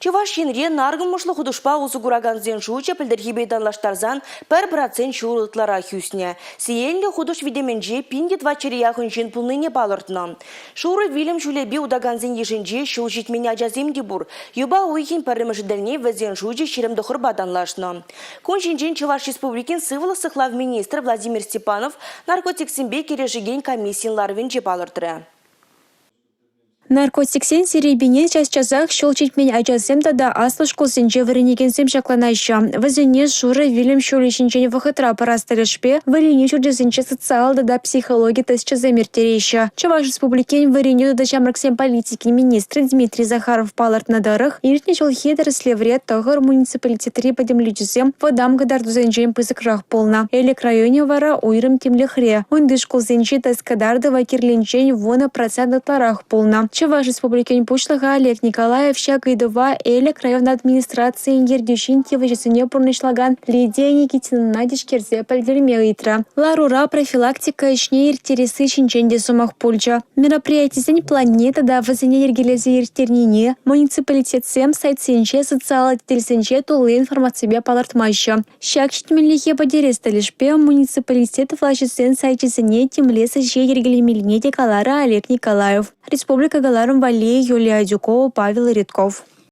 Чуваш енре наргымышлы худушпа узы кураганзен жуча пілдірхебейдан лаштарзан 1% шуылытлара хюсне. Сиелі худуш видеменже пиндет вачырияхын жен пулныне балыртны. Шуры вилім жүлеби удаганзен еженже шул житмені ажаземде бур. Юба уйхин парымыжыдылне вәзен жуча шерімді құрбадан лашны. Кун жинжен Чуваш республикин сывылы сықлав министр Владимир Степанов наркотиксенбе кережеген комиссияларвен же балыртыры. Наркотиксен серебине час-часах щелчитмен ажасем да аслы школсенже варенегенсем шакланайша. Вазене шуры вилем шулешинчен вахытра парасталешпе, варене чурдесенче социал да психология тысяча замертерейша. Чуваш республикен варене да чамраксем политики министр Дмитрий Захаров паларт надарах, иртне чолхи дорослевред тагар муниципалитетри подемлючесем водам гадардузенчен пызыкрах полна. Элек районе вара уйрым темлехре. Онды школсенче таскадарды вакирленчен вона процентларах полна. Чуваш республикин пучлага Олег Николаев щагайдова элек район администрации ергюшин теважесене пурнышлаган Лидия Никитина надиш керзе пальдермеитра. Ларура профилактика ишне иртересы шинченде сумах пульча. Мероприятие планета да вазене ергелезе иртернине муниципалитет сем сайт сенче социал тельсенче тулы информация палартмайша. Щакчитмелихе подересты лишпе муниципалитет влажесен сайтесене темлеса же ергелемельне декалара Олег Николаев. Республика Галаром Валей, Юлия Дюкова, Павел Редков.